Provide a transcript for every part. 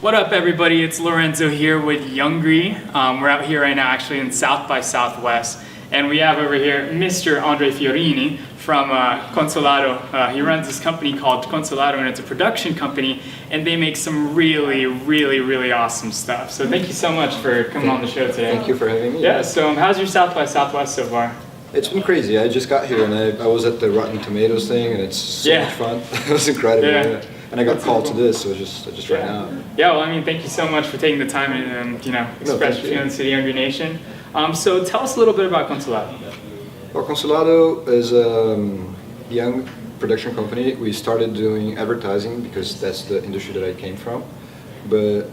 What up, everybody? It's Lorenzo here with Youngry. We're out here right now actually in South by Southwest, and we have over here Mr. Fiorini from Consulado. He runs this company called Consulado, and it's a production company, and they make some really awesome stuff. So thank you so much for coming on the show today. Thank you for having me. Yeah, so how's your South by Southwest so far? It's been crazy. I just got here and I was at the Rotten Tomatoes thing, and it's so much fun. It was incredible. Yeah. And I got called to this, so I just ran out. Yeah, well, I mean, thank you so much for taking the time and express your feelings to the Youngry Nation. So tell us a little bit about Consulado. Well, Consulado is a young production company. We started doing advertising because that's the industry that I came from. But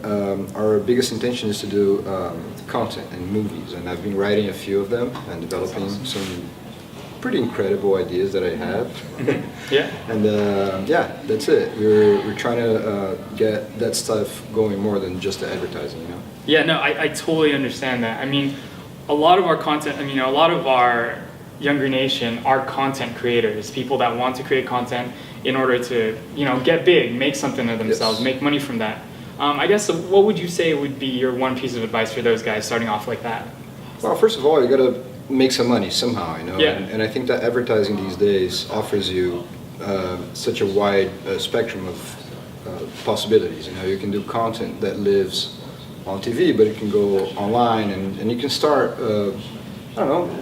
our biggest intention is to do content and movies, and I've been writing a few of them and developing some pretty incredible ideas that I have. Yeah. And that's it. We're trying to get that stuff going more than just the advertising, you know? Yeah, no, I totally understand that. I mean, a lot of our content, a lot of our Younger Nation are content creators, people that want to create content in order to, get big, make something of themselves, make money from that. I guess, what would you say would be your one piece of advice for those guys starting off like that? Well, first of all, you gotta make some money somehow, Yeah. And I think that advertising these days offers you such a wide spectrum of possibilities. You can do content that lives on TV, but it can go online, and you can start,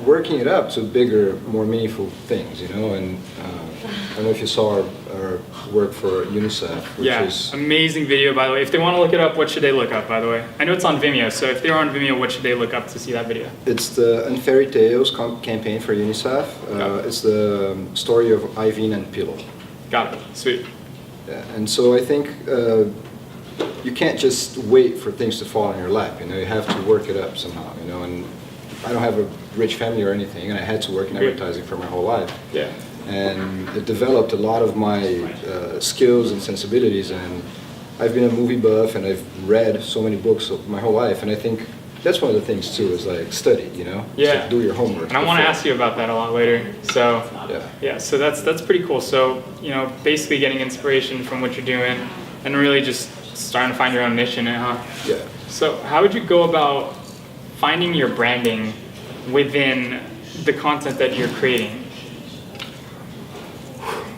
working it up to bigger, more meaningful things, and I don't know if you saw our work for UNICEF, which is amazing video, by the way. If they want to look it up, what should they look up, by the way? I know it's on Vimeo, so if they're on Vimeo, what should they look up to see that video? It's the Unfairy Tales campaign for UNICEF. It's the story of Ivan and Pillow. Got it. Sweet. Yeah, and so I think you can't just wait for things to fall in your lap. You have to work it up somehow. And I don't have a rich family or anything, and I had to work in advertising for my whole life. Yeah. And it developed a lot of my skills and sensibilities, and I've been a movie buff, and I've read so many books my whole life, and I think that's one of the things too, is like study, Yeah. So do your homework. And I want to ask you about that a lot later. So so that's pretty cool. So basically getting inspiration from what you're doing, and really just starting to find your own niche in it, huh? Yeah. So how would you go about finding your branding within the content that you're creating?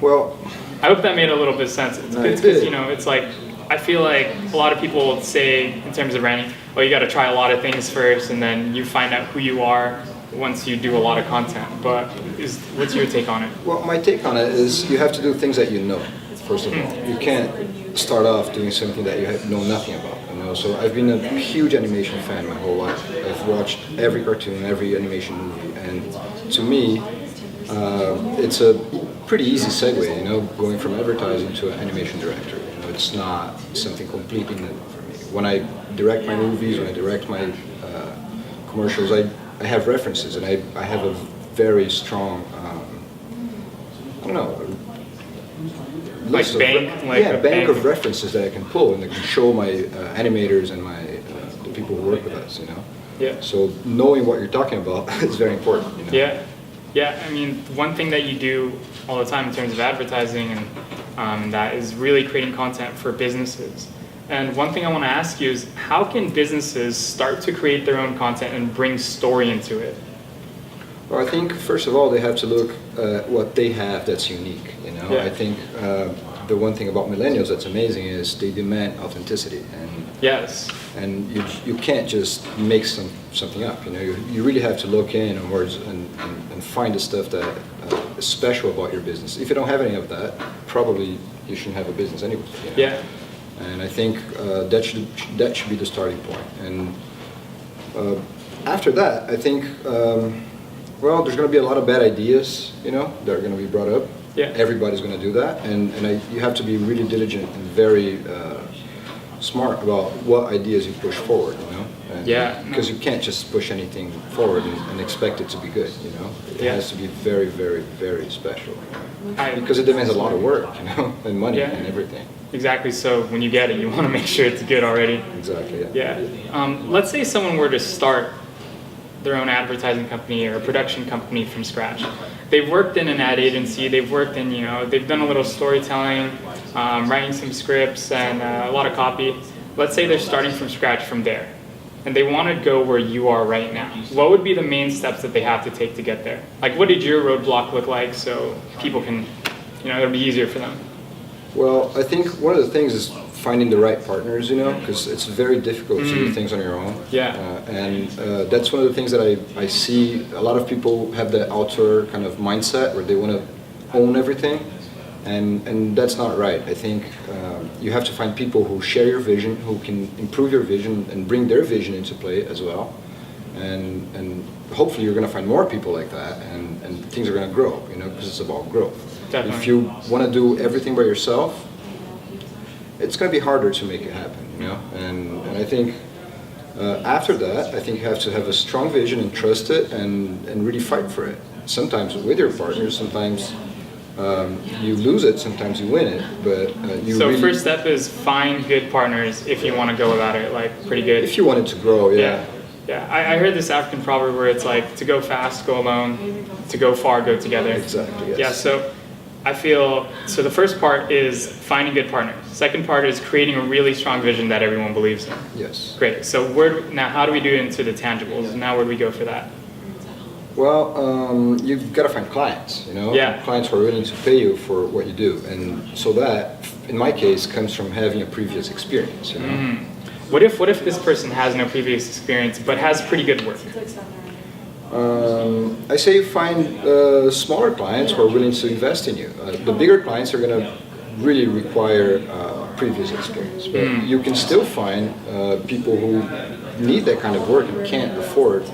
Well, I hope that made a little bit of sense. It's because it's like, I feel like a lot of people will say in terms of branding, oh, you got to try a lot of things first, and then you find out who you are once you do a lot of content. But what's your take on it? Well, my take on it is you have to do things that you know, first of all. You can't start off doing something that you know nothing about. So I've been a huge animation fan my whole life. I've watched every cartoon, every animation movie, and to me, it's a pretty easy segue, going from advertising to an animation director. It's not something completely new for me. When I direct my movies, when I direct my commercials, I have references, and I have a very strong, bank of references that I can pull, and I can show my animators and the people who work with us, Yeah. So knowing what you're talking about is very important. Yeah. Yeah, I mean, one thing that you do all the time in terms of advertising and that is really creating content for businesses. And one thing I want to ask you is, how can businesses start to create their own content and bring story into it? Well, I think first of all they have to look at what they have that's unique. I think the one thing about millennials that's amazing is they demand authenticity, and you can't just make something up. You really have to look inwards and find the stuff that is special about your business. If you don't have any of that, probably you shouldn't have a business anyway. Yeah. And I think that should be the starting point. And after that, I think there's going to be a lot of bad ideas, that are going to be brought up. Yeah. Everybody's going to do that, and you have to be really diligent and very smart about what ideas you push forward, because you can't just push anything forward and expect it to be good, It has to be very, very, very special, because it demands a lot of work, and money and everything. Exactly. So when you get it, you want to make sure it's good already. Exactly. Yeah. Let's say someone were to start their own advertising company or a production company from scratch. They've worked in an ad agency, they've worked in, they've done a little storytelling, writing some scripts and a lot of copy. let's say they're starting from scratch from there, and they want to go where you are right now. What would be the main steps that they have to take to get there? Like, what did your roadblock look like so people can, it'll be easier for them? Well, I think one of the things is finding the right partners, because it's very difficult to do things on your own. Yeah. And that's one of the things that I see. A lot of people have the author kind of mindset where they want to own everything, and that's not right. I think you have to find people who share your vision, who can improve your vision and bring their vision into play as well. And hopefully you're going to find more people like that, and things are going to grow, because it's about growth. Definitely. If you want to do everything by yourself, it's going to be harder to make it happen, And I think after that, I think you have to have a strong vision and trust it and really fight for it. Sometimes with your partners, sometimes you lose it, sometimes you win it, but you So really, first step is find good partners if you want to go about it, like pretty good. if you want it to grow, yeah. Yeah, I heard this African proverb where it's like, to go fast, go alone, to go far, go together. Exactly, yes. Yeah, so I feel, so the first part is finding good partners. Second part is creating a really strong vision that everyone believes in. Yes. Great, so now how do we do it into the tangibles? Now where do we go for that? Well, you've got to find clients, Yeah. Clients who are willing to pay you for what you do. And so that, in my case, comes from having a previous experience, What if this person has no previous experience but has pretty good work? I say find smaller clients who are willing to invest in you. The bigger clients are going to really require previous experience. But you can still find people who need that kind of work and can't afford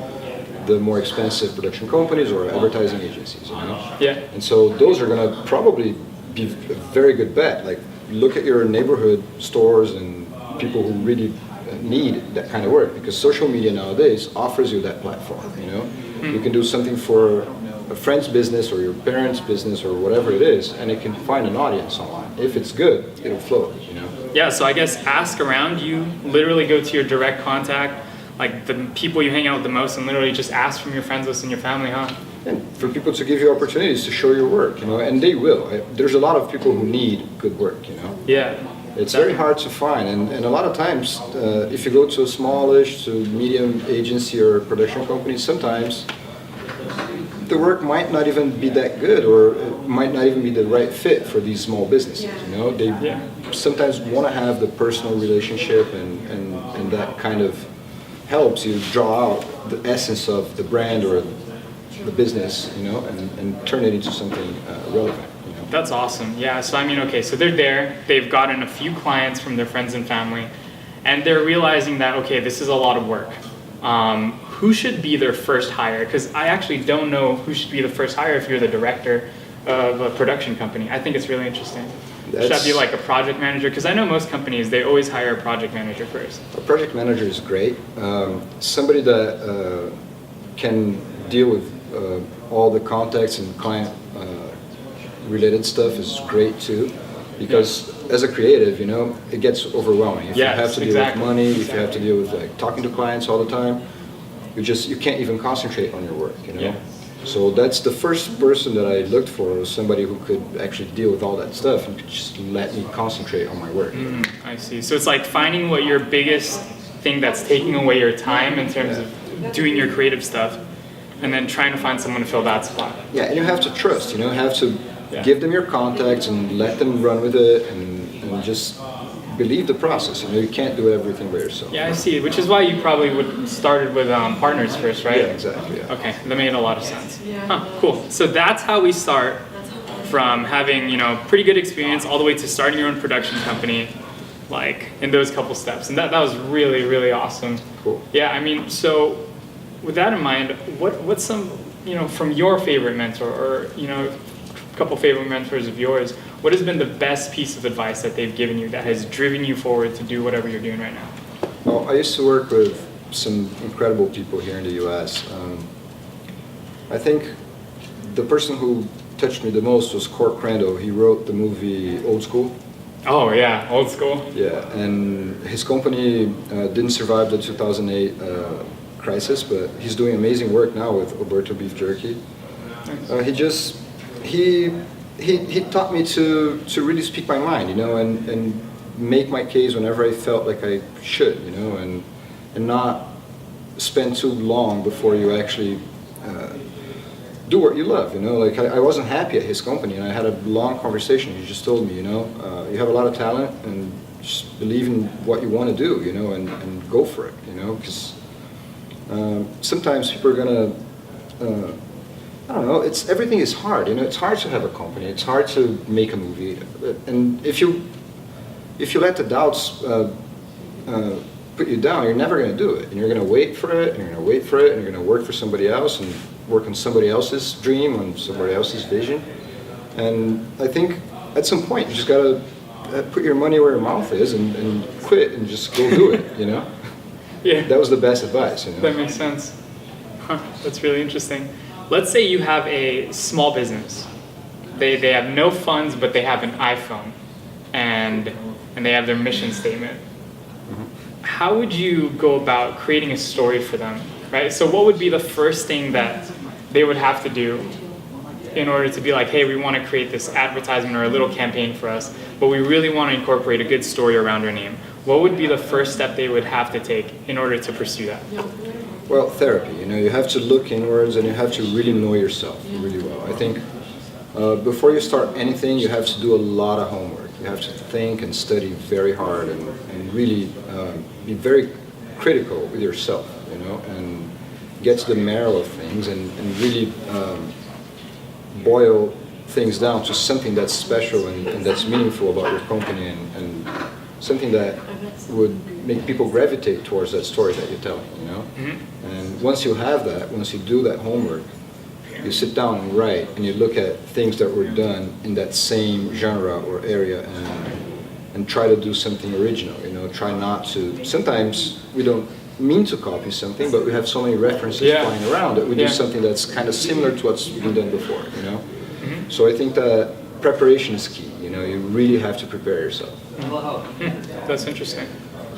the more expensive production companies or advertising agencies, Yeah. And so those are going to probably be a very good bet. Like, look at your neighborhood stores and people who really need that kind of work, because social media nowadays offers you that platform, You can do something for a friend's business or your parents' business or whatever it is, and it can find an audience online. If it's good, it'll flow, Yeah, so I guess ask around. You literally go to your direct contact, like the people you hang out with the most, and literally just ask from your friends list and your family, huh? And for people to give you opportunities to show your work, and they will. There's a lot of people who need good work, Yeah. It's very hard to find, and a lot of times, if you go to a smallish to medium agency or production company, sometimes the work might not even be that good, or it might not even be the right fit for these small businesses. They sometimes want to have the personal relationship, and that kind of helps you draw out the essence of the brand or the business, and turn it into something relevant. That's awesome. Yeah, so I mean, okay, so they're there, they've gotten a few clients from their friends and family, and they're realizing that, okay, this is a lot of work. Who should be their first hire? Because I actually don't know who should be the first hire if you're the director of a production company. I think it's really interesting. Should that be like a project manager? Because I know most companies, they always hire a project manager first. A project manager is great. Somebody that can deal with all the contacts and client related stuff is great too, because as a creative, it gets overwhelming. If you have to deal with money, if you have to deal with like talking to clients all the time, you can't even concentrate on your work. Yeah. So that's the first person that I looked for, was somebody who could actually deal with all that stuff and could just let me concentrate on my work. I see. So it's like finding what your biggest thing that's taking away your time in terms of doing your creative stuff, and then trying to find someone to fill that spot. Yeah, and you have to trust. You have to give them your contacts and let them run with it, and just believe the process. You can't do everything by yourself. Yeah, I see. Which is why you probably would started with partners first, right? Yeah, exactly. Yeah. Okay, that made a lot of sense. Huh, cool. So that's how we start, from having pretty good experience all the way to starting your own production company, like in those couple steps. And that was really, really awesome. Cool. Yeah, I mean, so with that in mind, what's some from your favorite mentor, or a couple favorite mentors of yours, what has been the best piece of advice that they've given you that has driven you forward to do whatever you're doing right now? Well, I used to work with some incredible people here in the U.S. I think the person who touched me the most was Cork Crandall. He wrote the movie Old School. Oh yeah, Old School. Yeah, and his company didn't survive the 2008 crisis, but he's doing amazing work now with Roberto Beef Jerky. He taught me to really speak my mind, and make my case whenever I felt like I should, you know, and not spend too long before you actually do what you love, you know. Like I wasn't happy at his company, and I had a long conversation. He just told me, you know, you have a lot of talent, and just believe in what you want to do, you know, and go for it, you know, because sometimes people are gonna, I don't know, everything is hard, you know. It's hard to have a company. It's hard to make a movie, and if you let the doubts put you down, you're never going to do it, and you're going to wait for it, and you're going to wait for it, and you're going to work for somebody else, and work on somebody else's dream, on somebody else's vision. And I think at some point you just got to put your money where your mouth is, and quit and just go do it, you know. Yeah, that was the best advice, you know. That makes sense. Huh, that's really interesting. Let's say you have a small business. They have no funds, but they have an iPhone, and they have their mission statement. How would you go about creating a story for them, right? So what would be the first thing that they would have to do in order to be like, hey, we want to create this advertisement or a little campaign for us, but we really want to incorporate a good story around our name? What would be the first step they would have to take in order to pursue that? Well, therapy, you know, you have to look inwards, and you have to really know yourself really well. I think before you start anything, you have to do a lot of homework. You have to think and study very hard, and really be very critical with yourself, you know, and get to the marrow of things, and really boil things down to something that's special and that's meaningful about your company, and something that would make people gravitate towards that story that you're telling, you know. And once you have that, once you do that homework, you sit down and write, and you look at things that were done in that same genre or area, and try to do something original, you know. Try not to, sometimes we don't mean to copy something, but we have so many references flying around that we do something that's kind of similar to what's been done before, you know. So I think that preparation is key, you know. You really have to prepare yourself. That's interesting.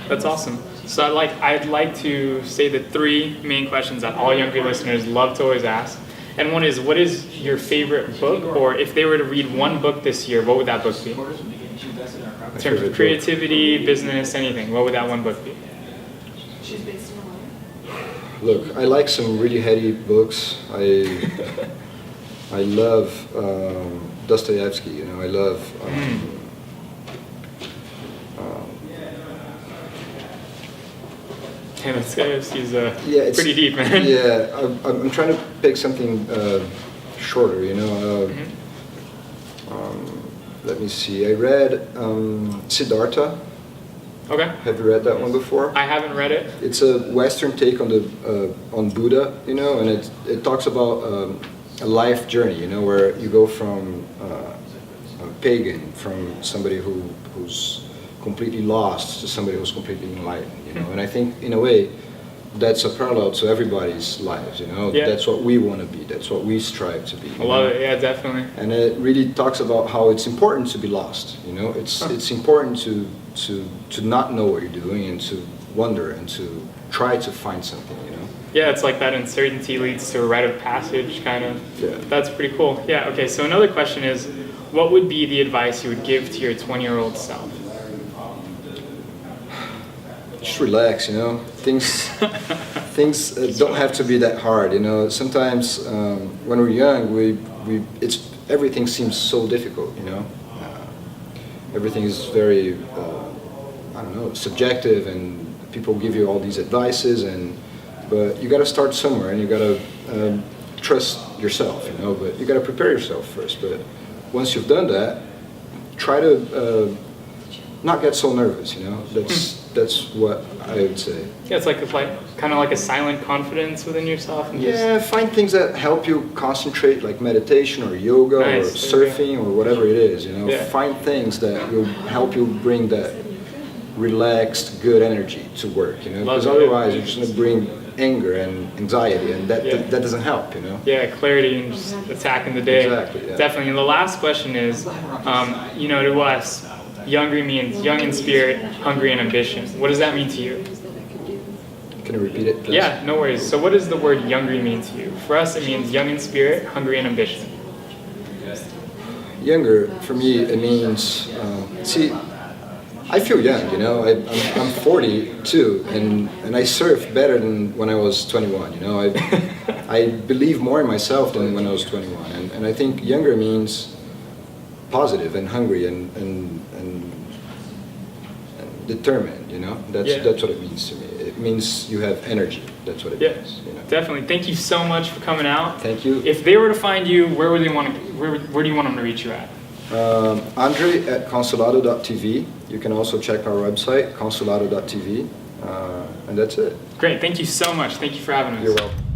That's awesome. So I'd like to say the three main questions that all Youngry listeners love to always ask. And one is, what is your favorite book? Or if they were to read one book this year, what would that book be? In terms of creativity, business, anything, what would that one book be? Look, I like some really heady books. I love Dostoevsky, you know. I love Dostoevsky's it's pretty deep, man. Yeah, I'm trying to pick something shorter, you know. Let me see. I read Siddhartha. Okay. Have you read that one before? I haven't read it. It's a Western take on Buddha, you know, and it talks about a life journey, you know, where you go from a pagan, from somebody who's completely lost, to somebody who's completely enlightened, you know. And I think, in a way, that's a parallel to everybody's lives, you know. Yeah. That's what we want to be. That's what we strive to be. I love it. Yeah, definitely. And it really talks about how it's important to be lost, you know. It's important to not know what you're doing, and to wonder, and to try to find something, you know. Yeah, it's like that uncertainty leads to a rite of passage, kind of. Yeah. That's pretty cool. Yeah, okay, so another question is, what would be the advice you would give to your 20-year-old self? Just relax, you know. Things don't have to be that hard, you know. Sometimes when we're young, everything seems so difficult, you know. Everything is very, I don't know, subjective, and people give you all these advices, but you got to start somewhere, and you got to trust yourself, you know. But you got to prepare yourself first. But once you've done that, try to not get so nervous, you know. That's what I would say. Yeah, it's kind of like a silent confidence within yourself. And find things that help you concentrate, like meditation or yoga or surfing or whatever it is, you know. Yeah. Find things that will help you bring that relaxed, good energy to work, you know. Because otherwise you're just going to bring anger and anxiety, and that doesn't help, you know. Yeah, clarity and just attacking the day. Exactly, yeah. Definitely. And the last question is, you know, to us, Youngry means young in spirit, hungry in ambition. What does that mean to you? Can you repeat it, please? Yeah, no worries. So what does the word Youngry mean to you? For us, it means young in spirit, hungry in ambition. Younger, for me, it means, see, I feel young, you know. I'm 42, and I surf better than when I was 21. You know, I believe more in myself than when I was 21, and I think younger means positive and hungry and determined. You know, that's what it means to me. It means you have energy. That's what it means. You know? Definitely. Thank you so much for coming out. Thank you. If they were to find you, where would they want to? Where do you want them to reach you at? Andre at Consulado.tv. You can also check our website, consulado.tv, and that's it. Great. Thank you so much. Thank you for having us. You're welcome.